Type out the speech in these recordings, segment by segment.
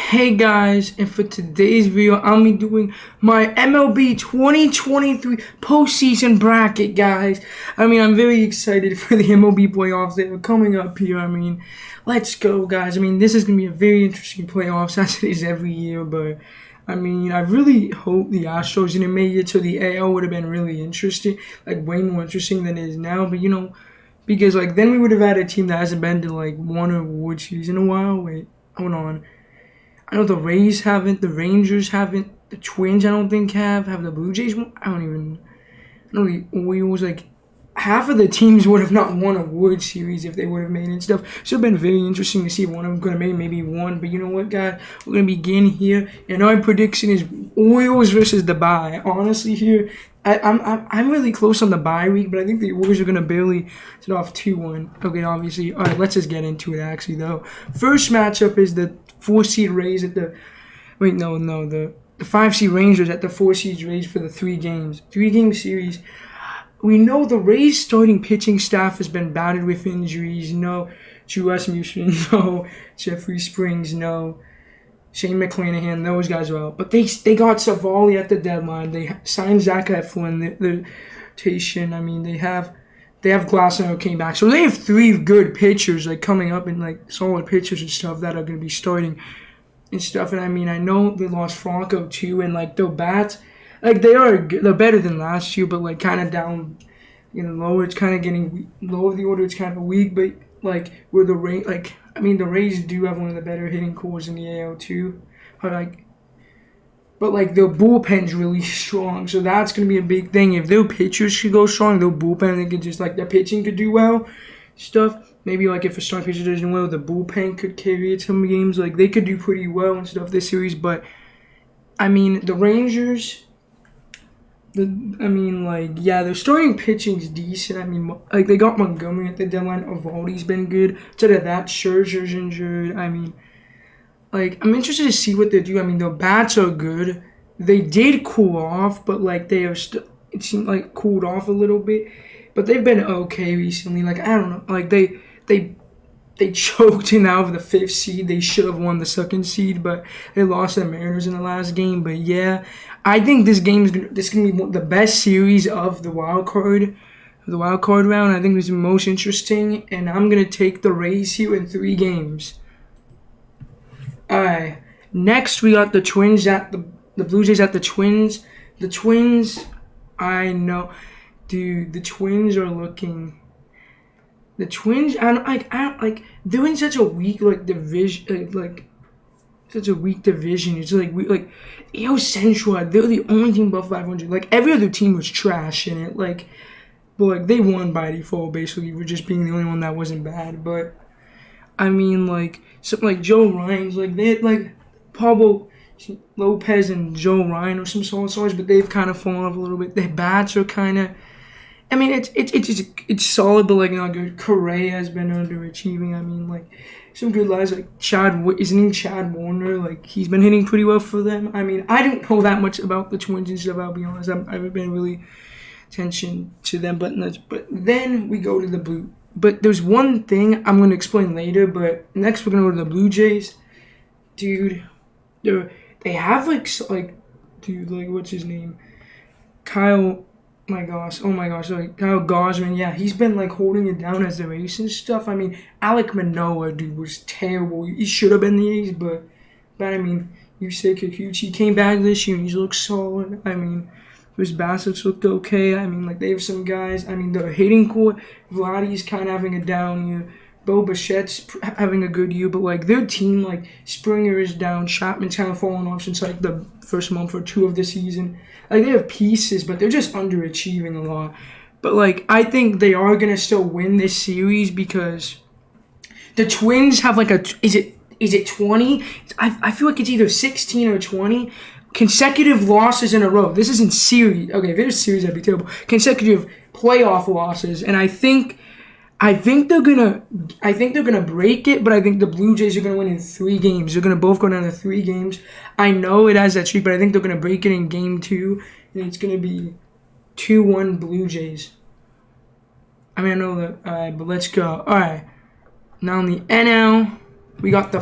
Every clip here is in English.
Hey guys, and for today's video, I'll be doing my MLB 2023 postseason bracket, guys. I'm very excited for the MLB playoffs that are coming up here. Let's go, guys. This is going to be a very interesting playoffs, as it is every year, but I really hope the Astros didn't make it to the AL. Would have been really interesting, way more interesting than it is now, but because then we would have had a team that hasn't been to one award series in a while. Wait, hold on. I know the Rays haven't, the Rangers haven't, the Twins I don't think have the Blue Jays. I know the Orioles, half of the teams would have not won a World Series if they would have made it and stuff. So it's been very interesting to see if one of them going to make maybe one. But you know what, guys? We're going to begin here. And our prediction is Orioles versus the bye. Honestly, here, I'm really close on the bye week, but I think the Orioles are going to barely set off 2-1. Okay, obviously. All right, let's just get into it, actually, though. First matchup is the 4-seed Rays at the... Wait, no, the 5-seed Rangers at the 4-seed Rays for the 3 games. 3-game series. We know the Rays' starting pitching staff has been battered with injuries. No Drew Rasmussen, no Jeffrey Springs, no Shane McClanahan. Those guys are out. But they got Savali at the deadline. They signed Zach Eflin, the rotation. They have Glasnow who came back. So they have 3 good pitchers coming up and solid pitchers and stuff that are going to be starting and stuff. And I know they lost Franco too, and their bats. They're better than last year, but kind of down, lower. It's kind of getting lower the order. It's kind of weak, but where the Rays, the Rays do have one of the better hitting cores in the AL too. But their bullpen's really strong, so that's gonna be a big thing. If their pitchers could go strong, their bullpen, they could just their pitching could do well, stuff. Maybe if a strong pitcher doesn't well, the bullpen could carry it some games. They could do pretty well and stuff this series. But the Rangers. Their starting pitching's decent. They got Montgomery at the deadline. Eovaldi's been good. Instead of that, Scherzer's injured. I'm interested to see what they do. Their bats are good. They did cool off, but they have it seemed cooled off a little bit. But they've been okay recently. I don't know. They choked in out of the 5th seed. They should have won the 2nd seed, but they lost to the Mariners in the last game. But yeah, I think this gonna be the best series of the wild card round. I think this is the most interesting, and I'm gonna take the Rays here in 3 games. All right, next we got the Twins at the Blue Jays at the Twins. The Twins, I know, dude. The Twins are looking. The Twins, they're in such a weak division, such a weak division. It's AL Central, they're the only team above 500. Every other team was trash in it. But they won by default basically for just being the only one that wasn't bad. But something Joe Ryan's they had Pablo Lopez and Joe Ryan or some solid stars, but they've kind of fallen off a little bit. Their bats are kind of. It's solid, but not good. Correa has been underachieving. Some good guys isn't he Chad Warner? He's been hitting pretty well for them. I don't know that much about the Twins and stuff. I'll be honest. I haven't been really attention to them, but then we go to the Blue. But there's one thing I'm going to explain later. But next we're going to go to the Blue Jays, dude. They have what's his name? Kyle. Oh my gosh, Kyle Gosman, yeah, he's been holding it down as the ace and stuff. Alek Manoah, dude, was terrible. He should have been the ace, but Yusei Kikuchi came back this year and he's looked solid. His Bassets looked okay. They have some guys. The hitting core, Vladdy's kind of having a down year. Bo Bichette's having a good year, but their team, Springer is down, Chapman's kind of fallen off since the first month or 2 of the season. They have pieces, but they're just underachieving a lot. But I think they are gonna still win this series because the Twins have is it 20? I feel like it's either 16 or 20 consecutive losses in a row. This isn't series. Okay, if it was series, that'd be terrible. Consecutive playoff losses, and I think they're gonna break it, but I think the Blue Jays are gonna win in 3 games. They're gonna both go down to 3 games. I know it has that streak, but I think they're gonna break it in game 2, and it's gonna be 2-1 Blue Jays. I know that. All right, but let's go. All right, now in the NL, we got the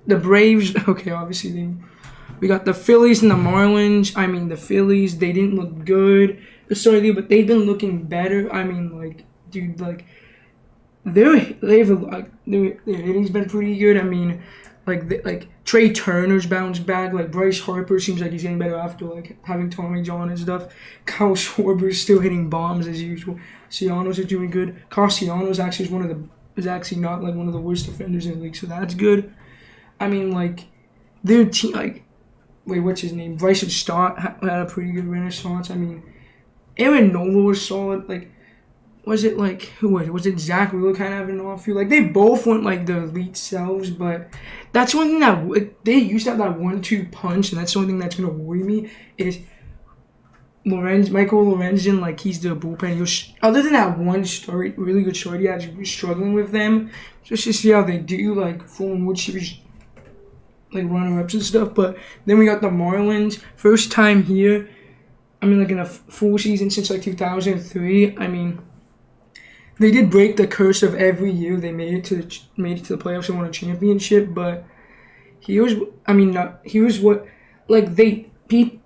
the Braves. Okay, obviously we got the Phillies and the Marlins. I mean, the Phillies, they didn't look good the start of the year, but they've been looking better. I mean, like, dude, like, their hitting's been pretty good. I mean, like Trey Turner's bounced back. Like Bryce Harper seems like he's getting better after like having Tommy John and stuff. Kyle Schwarber's still hitting bombs as usual. Ciano's is doing good. Castellanos actually is actually not like one of the worst defenders in the league, so that's good. I mean, like their team, like what's his name? Bryson Stott had a pretty good renaissance. I mean, Aaron Nola was solid. Like, was it like who was it? Was it Zach Wheeler kind of having an off field? Like they both went like their elite selves, but that's one thing that they used to have that 1-2 punch, and that's the only thing that's gonna worry me is Michael Lorenzen. Like he's the bullpen. Other than that one start, really good start, he actually was struggling with them. Just to see how they do, like full Wood Series, like runner-ups and stuff. But then we got the Marlins, first time here. I mean, like in a full season since like 2003. I mean, they did break the curse of every year they made it to the playoffs and won a championship. But here's what like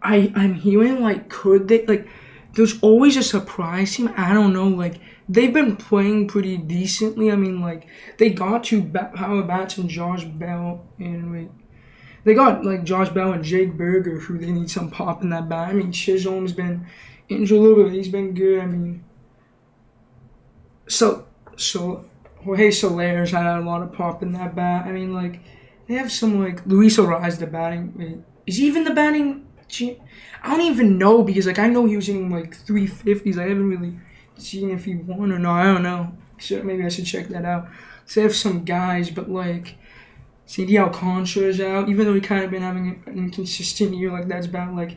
I'm hearing like could they like there's always a surprise team. I don't know, like they've been playing pretty decently. I mean, like they got Howard Bats and Josh Bell and they got like Josh Bell and Jake Berger, who they need some pop in that bat. I mean, Chisholm's been injured a little bit. He's been good. I mean, so Jorge Soler's had a lot of pop in that bat. I mean, like they have some like Luis Arraez, the batting. Wait, is he even the batting? I don't even know because like I know he was hitting like 350s. I haven't really seen if he won or not. I don't know. So maybe I should check that out. So they have some guys, but like. CD Alcantara's out, even though he kind of been having an inconsistent year. Like that's bad. Like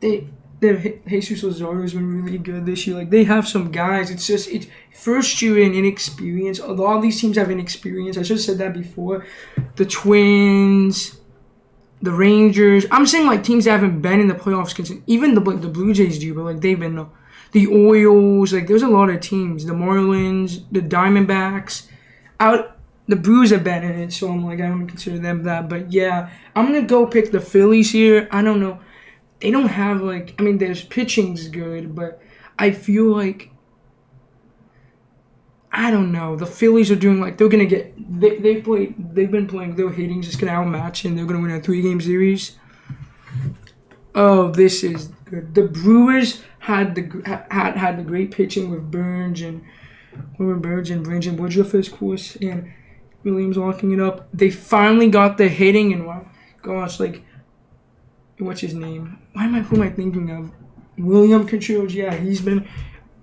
Jesus Lazardo's been really good this year. Like they have some guys. It's first year in inexperience. A lot of these teams have inexperience. I should have said that before. The Twins, the Rangers. I'm saying like teams that haven't been in the playoffs. Even the Blue Jays do, but like they've been the Orioles. Like there's a lot of teams. The Marlins, the Diamondbacks, out. The Brewers have been in it, so I'm like, I don't consider them that. But yeah, I'm going to go pick the Phillies here. I don't know. They don't have, like, I mean, their pitching's good, but I feel like, I don't know. The Phillies are doing, like, they're going to get, they've been playing, their hitting's just going to outmatch, and they're going to win a 3-game series. Oh, this is good. The Brewers had the great pitching with Burns and Brandon Woodruff, of course, and Williams locking it up. They finally got the hitting, and wow, gosh, like, what's his name? Who am I thinking of? William Contreras. Yeah, he's been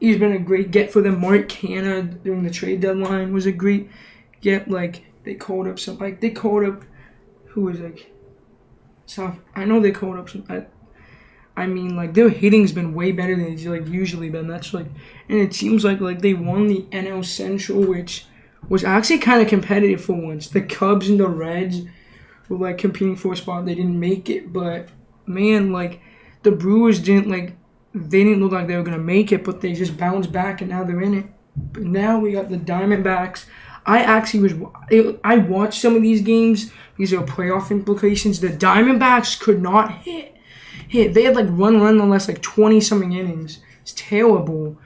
a great get for them. Mark Canna during the trade deadline was a great get. Like they called up who was like South. I know they called up some. I mean, like their hitting's been way better than it's like usually been. That's like, and it seems like they won the NL Central, which was actually kind of competitive for once. The Cubs and the Reds were like competing for a spot. They didn't make it, but man, like the Brewers didn't look like they were gonna make it, but they just bounced back and now they're in it. But now we got the Diamondbacks. I watched some of these games because of playoff implications. The Diamondbacks could not hit. They had like run the last like 20-something innings. It's terrible.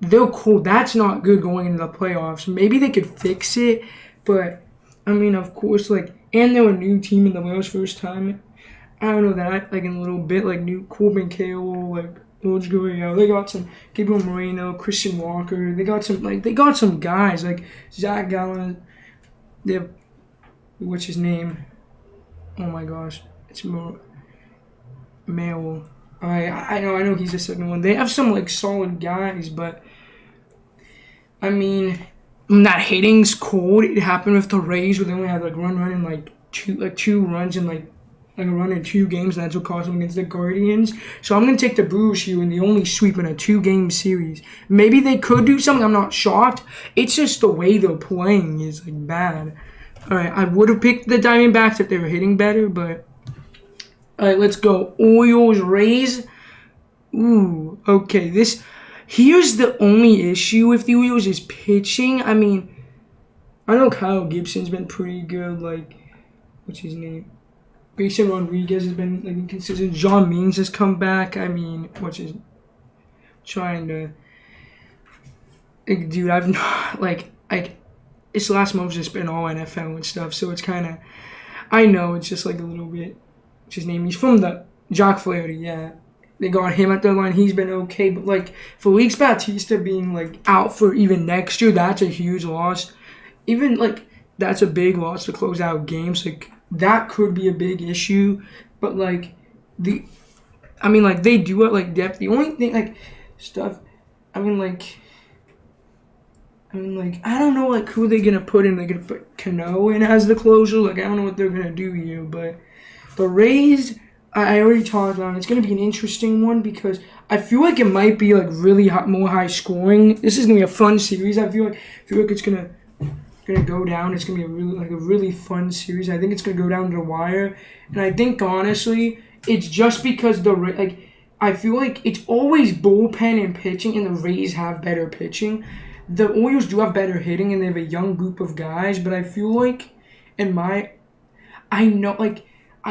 They're cool. That's not good going into the playoffs. Maybe they could fix it, but I mean, of course, like, and they're a new team in the playoffs first time. I don't know that, like, in a little bit, like, new Corbin Carroll, like, George Gurriel. They got some Gabriel Moreno, Christian Walker. They got some guys, like, Zach Gallen. They have, what's his name? Oh, my gosh. It's Male. I know he's the second one. They have some, like, solid guys, but, I mean, that hitting's cold. It happened with the Rays where they only had, like, run in, like, two runs in, like a run in 2 games, and that's what cost them against the Guardians. So I'm going to take the Brewers here in the only sweep in a 2-game series. Maybe they could do something. I'm not shocked. It's just the way they're playing is, like, bad. All right, I would have picked the Diamondbacks if they were hitting better, but... All right, let's go. Orioles, Rays. Ooh, okay. Here's the only issue with the Orioles is pitching. I mean, I know Kyle Gibson's been pretty good. Like, what's his name? Grayson Rodriguez has been like inconsistent. John Means has come back. I mean, trying to like, dude, I've not like this last month's just been all NFL and stuff, so it's kind of, I know it's just like a little bit. What's his name? He's from the Jock Flaherty, yeah. They got him at the line. He's been okay, but like Felix Bautista being like out for even next year, that's a huge loss. Even like that's a big loss to close out games. Like that could be a big issue, but like like they do have like depth. The only thing like stuff, I mean like I don't know like who they're gonna put in. They're gonna put Cano in as the closer. Like I don't know what they're gonna do here, but the Rays, I already talked about it. It's going to be an interesting one because I feel like it might be like really more high scoring. This is going to be a fun series. I feel like it's going to go down. It's going to be a really fun series. I think it's going to go down to the wire. And I think honestly, it's just because I feel like it's always bullpen and pitching, and the Rays have better pitching. The Orioles do have better hitting, and they have a young group of guys. But I feel like I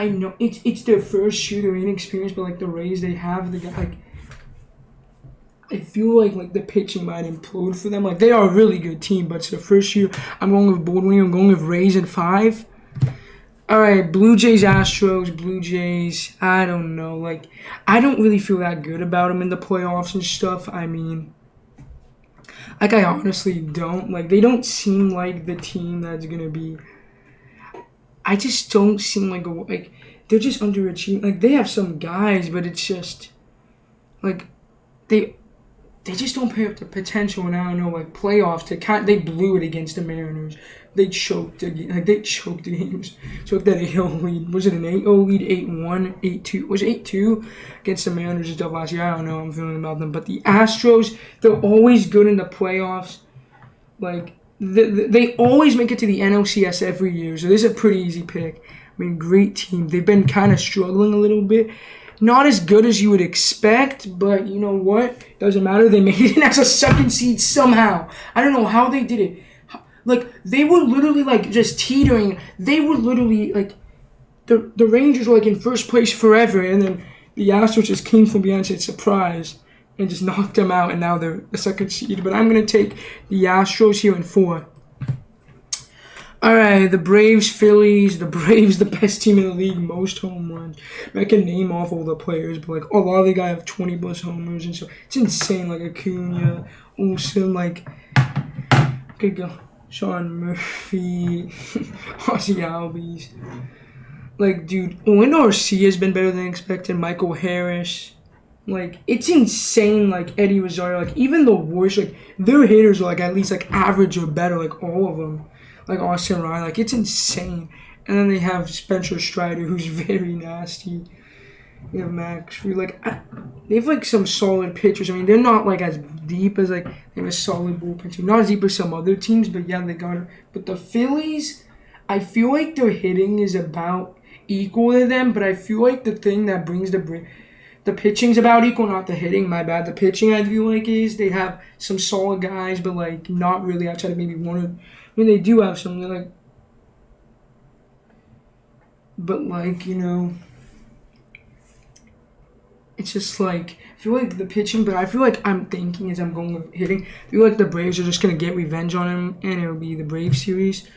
know it's their first year, they're inexperienced, but like the Rays, they have the guy. Like, I feel like the pitching might implode for them. Like they are a really good team, but it's their first year. I'm going with Boldwin. I'm going with Rays in 5. All right, Blue Jays, Astros, Blue Jays. I don't know. Like I don't really feel that good about them in the playoffs and stuff. I mean, like I honestly don't. Like they don't seem like the team that's gonna be. I just don't seem like they're just underachieving. Like they have some guys, but it's just like they just don't pay up the potential. And I don't know, like playoffs. They blew it against the Mariners. They choked again. Like they choked the games. Choked that 8-0 lead. Was it an 8-0 lead? 8-1, 8-2. Was it 8-2 against the Mariners and stuff last year? I don't know. I'm feeling about them, but the Astros, they're always good in the playoffs. Like. They always make it to the NLCS every year, so this is a pretty easy pick. I mean, great team. They've been kind of struggling a little bit. Not as good as you would expect, but you know what? Doesn't matter. They made it as a second seed somehow. I don't know how they did it. Like, they were literally, like, just teetering. They were literally, like, the Rangers were, like, in first place forever, and then the Astros just came from behind and said, surprise, and just knocked them out, and now they're the second seed. But I'm going to take the Astros here in 4. All right, the Braves, Phillies. The Braves, the best team in the league, most home runs. I can name off all the players, but, like, a lot of the guys have 20-plus homers, and so it's insane. Like, Acuna, Olsen, like, could go Sean Murphy, Ozzy Albies. Like, dude, Orlando Garcia has been better than expected. Michael Harris. Like, it's insane, like, Eddie Rosario, like, even the worst, like, their hitters are, like, at least, like, average or better, like, all of them. Like, Austin Ryan, like, it's insane. And then they have Spencer Strider, who's very nasty. They have Max Fried, like, they have, like, some solid pitchers. I mean, they're not, like, as deep as, like, they have a solid bullpen team. Not as deep as some other teams, but, yeah, they got it. But the Phillies, I feel like their hitting is about equal to them, but I feel like the thing that brings the pitching's about equal, not the hitting. My bad. The pitching, I feel like, is they have some solid guys, but, like, not really outside of maybe one or... I mean, they do have some. They're, like... But, like, you know... It's just, like... I feel like the pitching, but I feel like I'm thinking as I'm going with hitting. I feel like the Braves are just going to get revenge on him, and it'll be the Braves series.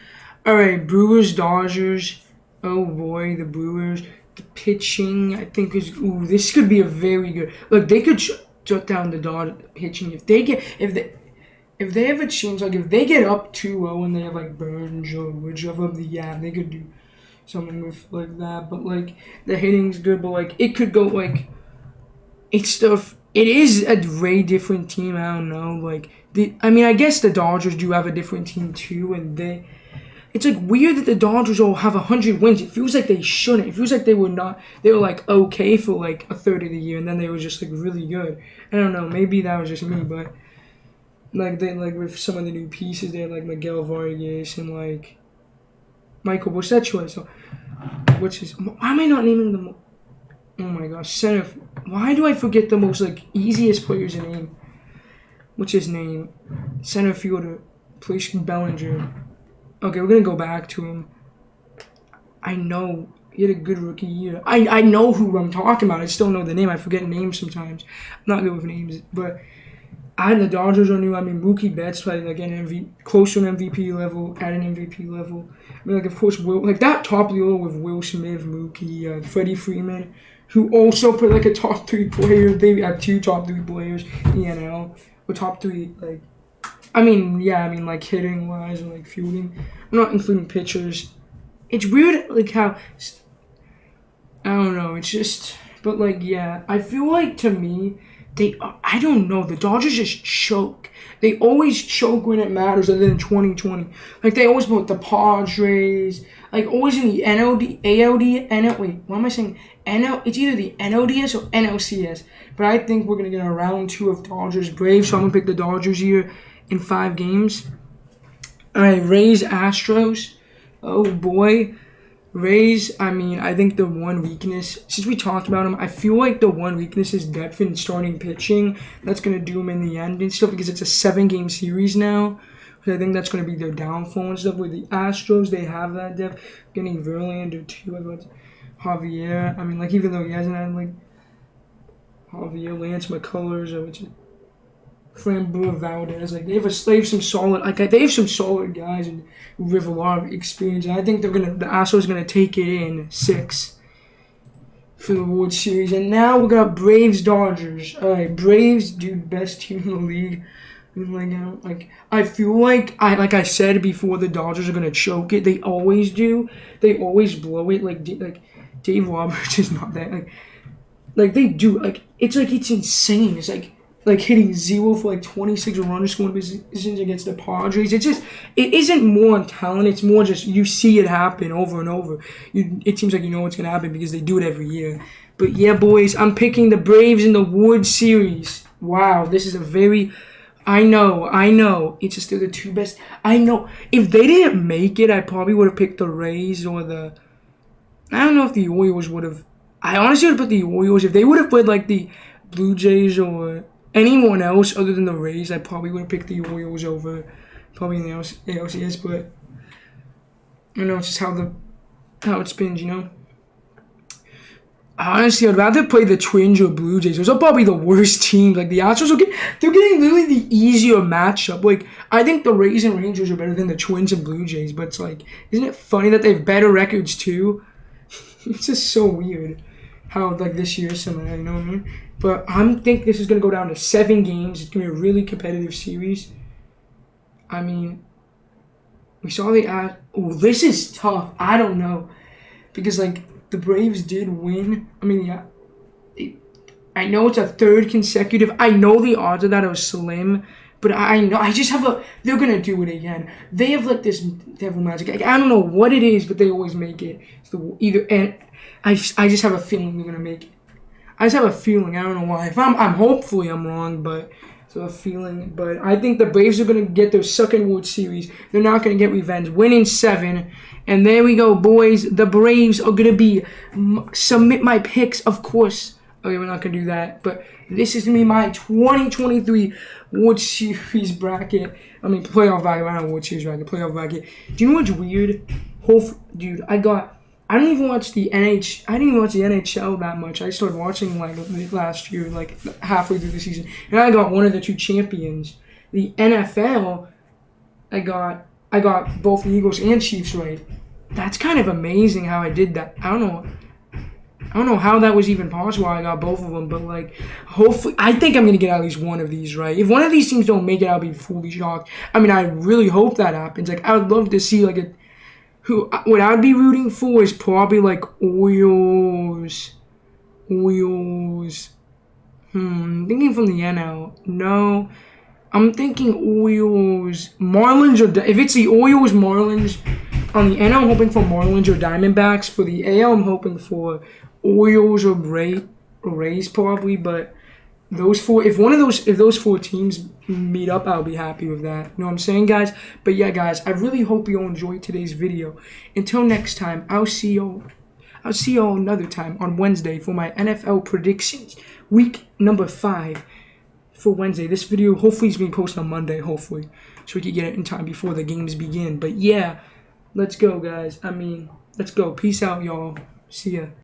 All right, Brewers, Dodgers. Oh, boy, the Brewers... The pitching, I think, is... Ooh, this could be a very good... Look, they could shut down the Dodgers pitching. If they have a chance, like, if they get up 2-0 and they have, like, Burns or Woodruff up they could do something with, like, that. But, like, the hitting's good, but, like, it could go, like... It is a very different team, I don't know. Like, I guess the Dodgers do have a different team, too, and it's, like, weird that the Dodgers all have 100 wins. It feels like they shouldn't. It feels like they were, like, okay for, like, a third of the year, and then they were just, like, really good. I don't know. Maybe that was just me, but, like, they, like, with some of the new pieces, they had, like, Miguel Vargas and, like, Michael Busch. That choice. So, why am I not naming them? Oh, my gosh. Why do I forget the most, like, easiest players to name? What's his name? Center fielder. Bellinger. Okay, we're going to go back to him. I know he had a good rookie year. I know who I'm talking about. I still know the name. I forget names sometimes. I'm not good with names, but I had the Dodgers on you. I mean, Mookie Betts played like an MVP, close to an MVP level, at an MVP level. I mean, like, of course, that top of the order with Will Smith, Mookie, Freddie Freeman, who also put like a top 3 player. They had 2 top 3 players in the NL, or top 3 like. I mean, like hitting wise or like fielding. I'm not including pitchers. It's weird, like how I don't know. It's just, but like I feel like to me. I don't know. The Dodgers just choke. They always choke when it matters, other than 2020. Like, they always put the Padres. Like, always in the NLD, ALD, NL. Wait, what am I saying? NL. It's either the NLDS or NLCS. But I think we're going to get a round 2 of Dodgers Braves. So I'm going to pick the Dodgers here in 5 games. All right, Rays Astros. Oh, boy. Rays, I mean, I think the one weakness, since we talked about them, I feel like the one weakness is depth in starting pitching. That's going to do them in the end and stuff because it's a 7-game series now. So I think that's going to be their downfall and stuff. With the Astros, they have that depth. Getting Verlander, too. Javier. I mean, like, even though he hasn't had, like, Javier, Lance McCullers, or which Framber Valdez, like they have some solid guys and who have a lot of experience. And I think the Astros gonna take it in 6 for the World Series. And now we got Braves Dodgers. All right, Braves, dude, best team in the league. I feel like I said before, the Dodgers are gonna choke it. They always do. They always blow it. Like Dave Roberts is not that like they do. Like it's insane. It's like hitting 0 for like 26 runners scoring positions against the Padres. It isn't more on talent. It's more just you see it happen over and over. It seems like you know what's gonna happen because they do it every year. But yeah, boys, I'm picking the Braves in the World Series. Wow, this is a very. I know. It's just they're the 2 best. I know. If they didn't make it, I probably would have picked the Rays or the. I don't know if the Orioles would have. I honestly would have put the Orioles if they would have played like the Blue Jays or anyone else other than the Rays. I probably would have picked the Orioles over probably in the ALCS, but I don't know, it's just how it spins, you know. Honestly, I'd rather play the Twins or Blue Jays. Those are probably the worst teams. Like the Astros they're getting literally the easier matchup. Like I think the Rays and Rangers are better than the Twins and Blue Jays, but it's like, isn't it funny that they have better records too? It's just so weird how like this year similar, you know what I mean? But I think this is going to go down to 7 games. It's going to be a really competitive series. I mean, we saw this is tough. I don't know. Because, like, the Braves did win. I mean, I know it's a 3rd consecutive. I know the odds of that are slim. But I know, they're going to do it again. They have, like, this devil magic. I don't know what it is, but they always make it. I just have a feeling they're going to make it. I just have a feeling. I don't know why. If I'm hopefully I'm wrong, but it's a feeling. But I think the Braves are going to get their 2nd World Series. They're not going to get revenge. Winning 7. And there we go, boys. The Braves are going to be submit my picks, of course. Okay, we're not going to do that. But this is going to be my 2023 World Series bracket. I mean, playoff bracket. I don't know World Series bracket. Playoff bracket. Do you know what's weird? Dude, I didn't even watch the NHL that much. I started watching like last year, like halfway through the season, and I got one of the 2 champions. The NFL, I got both the Eagles and Chiefs right. That's kind of amazing how I did that. I don't know how that was even possible. I got both of them, but like, hopefully, I think I'm gonna get at least one of these right. If one of these teams don't make it, I'll be fully shocked. I mean, I really hope that happens. Like, I would love to see like what I'd be rooting for is probably like Orioles. Thinking from the NL. No. I'm thinking Orioles. Marlins or if it's the Orioles, Marlins. On the NL, I'm hoping for Marlins or Diamondbacks. For the AL, I'm hoping for Orioles or Rays probably. But those 4, if those 4 teams meet up, I'll be happy with that. You know what I'm saying, guys? But yeah, guys, I really hope you all enjoyed today's video. Until next time, I'll see y'all another time on Wednesday for my NFL predictions. Week number 5 for Wednesday. This video hopefully is being posted on Monday, hopefully, so we can get it in time before the games begin. But yeah, let's go, guys. I mean, Let's go. Peace out, y'all. See ya.